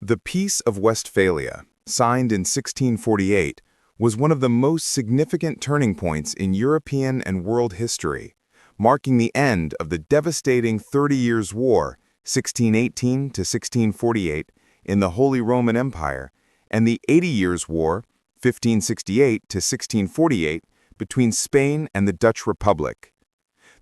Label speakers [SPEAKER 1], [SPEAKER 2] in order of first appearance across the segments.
[SPEAKER 1] The Peace of Westphalia, signed in 1648, was one of the most significant turning points in European and world history, marking the end of the devastating 30 Years' War, 1618 to 1648, in the Holy Roman Empire, and the 80 Years' War, 1568 to 1648, between Spain and the Dutch Republic.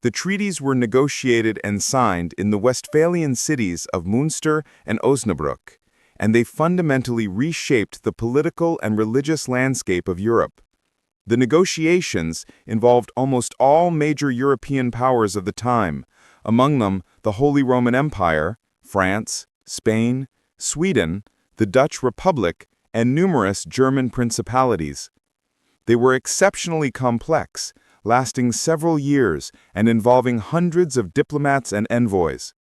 [SPEAKER 1] The treaties were negotiated and signed in the Westphalian cities of Münster and Osnabrück, and they fundamentally reshaped the political and religious landscape of Europe. The negotiations involved almost all major European powers of the time, among them the Holy Roman Empire, France, Spain, Sweden, the Dutch Republic, and numerous German principalities. They were exceptionally complex, lasting several years and involving hundreds of diplomats and envoys.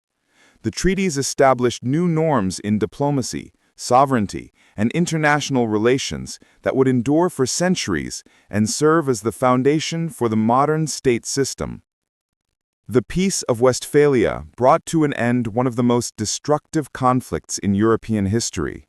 [SPEAKER 1] The treaties established new norms in diplomacy, sovereignty, and international relations that would endure for centuries and serve as the foundation for the modern state system. The Peace of Westphalia brought to an end one of the most destructive conflicts in European history.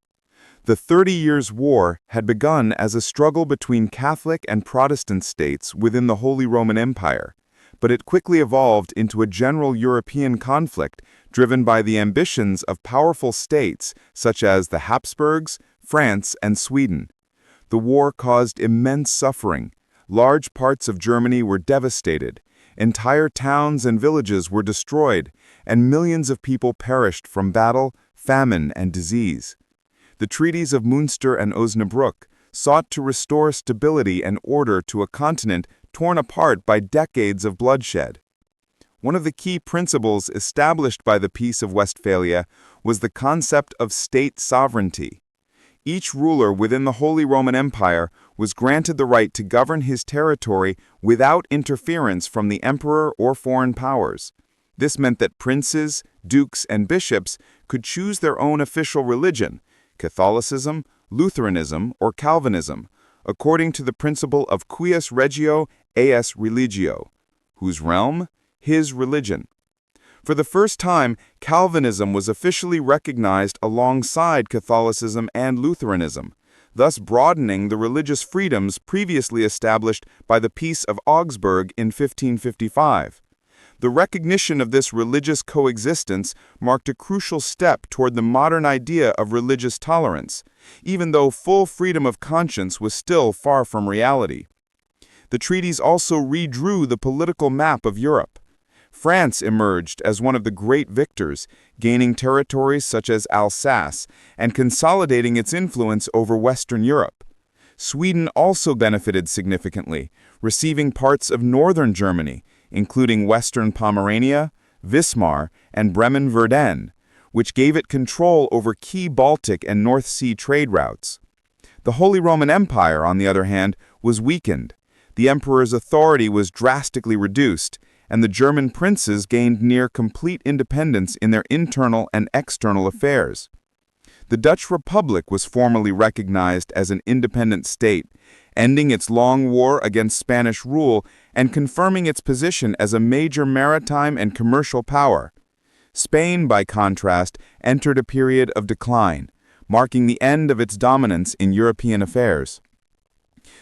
[SPEAKER 1] The 30 Years' War had begun as a struggle between Catholic and Protestant states within the Holy Roman Empire, but it quickly evolved into a general European conflict driven by the ambitions of powerful states such as the Habsburgs, France, and Sweden. The war caused immense suffering. Large parts of Germany were devastated, entire towns and villages were destroyed, and millions of people perished from battle, famine, and disease. The treaties of Münster and Osnabrück sought to restore stability and order to a continent torn apart by decades of bloodshed. One of the key principles established by the Peace of Westphalia was the concept of state sovereignty. Each ruler within the Holy Roman Empire was granted the right to govern his territory without interference from the emperor or foreign powers. This meant that princes, dukes, and bishops could choose their own official religion, Catholicism, Lutheranism, or Calvinism, according to the principle of cuius regio, eius religio, whose realm, his religion. For the first time, Calvinism was officially recognized alongside Catholicism and Lutheranism, thus broadening the religious freedoms previously established by the Peace of Augsburg in 1555. The recognition of this religious coexistence marked a crucial step toward the modern idea of religious tolerance, even though full freedom of conscience was still far from reality. The treaties also redrew the political map of Europe. France emerged as one of the great victors, gaining territories such as Alsace and consolidating its influence over Western Europe. Sweden also benefited significantly, receiving parts of northern Germany, including Western Pomerania, Wismar, and Bremen-Verden, which gave it control over key Baltic and North Sea trade routes. The Holy Roman Empire, on the other hand, was weakened. The emperor's authority was drastically reduced, and the German princes gained near complete independence in their internal and external affairs. The Dutch Republic was formally recognized as an independent state, ending its long war against Spanish rule and confirming its position as a major maritime and commercial power. Spain, by contrast, entered a period of decline, marking the end of its dominance in European affairs.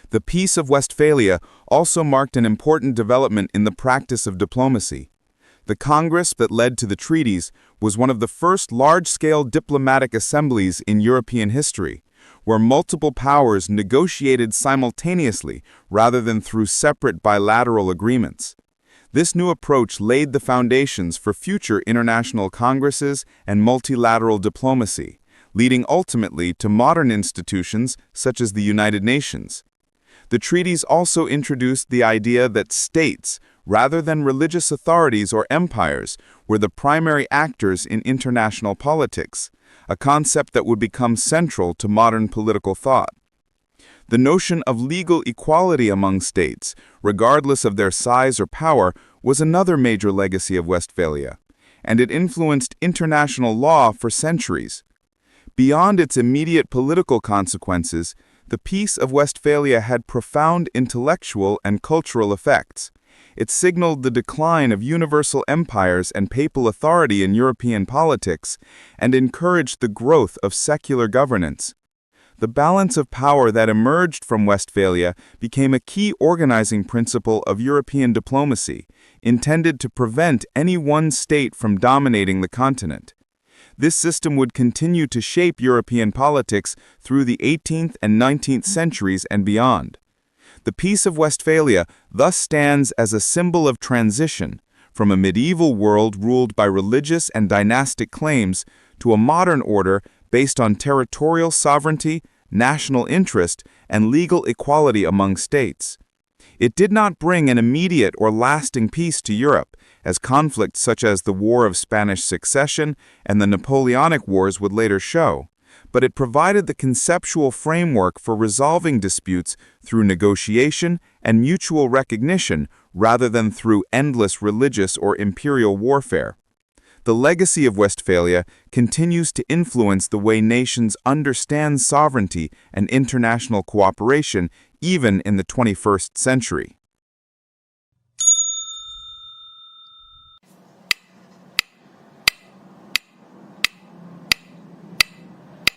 [SPEAKER 1] The Peace of Westphalia also marked an important development in the practice of diplomacy. The Congress that led to the treaties was one of the first large-scale diplomatic assemblies in European history, where multiple powers negotiated simultaneously rather than through separate bilateral agreements. This new approach laid the foundations for future international congresses and multilateral diplomacy, leading ultimately to modern institutions such as the United Nations. The treaties also introduced the idea that states, rather than religious authorities or empires, were the primary actors in international politics, a concept that would become central to modern political thought. The notion of legal equality among states, regardless of their size or power, was another major legacy of Westphalia, and it influenced international law for centuries. Beyond its immediate political consequences, the Peace of Westphalia had profound intellectual and cultural effects. It signaled the decline of universal empires and papal authority in European politics, and encouraged the growth of secular governance. The balance of power that emerged from Westphalia became a key organizing principle of European diplomacy, intended to prevent any one state from dominating the continent. This system would continue to shape European politics through the 18th and 19th centuries and beyond. The Peace of Westphalia thus stands as a symbol of transition from a medieval world ruled by religious and dynastic claims to a modern order based on territorial sovereignty, national interest, and legal equality among states. It did not bring an immediate or lasting peace to Europe, as conflicts such as the War of Spanish Succession and the Napoleonic Wars would later show, but it provided the conceptual framework for resolving disputes through negotiation and mutual recognition rather than through endless religious or imperial warfare. The legacy of Westphalia continues to influence the way nations understand sovereignty and international cooperation even in the 21st century.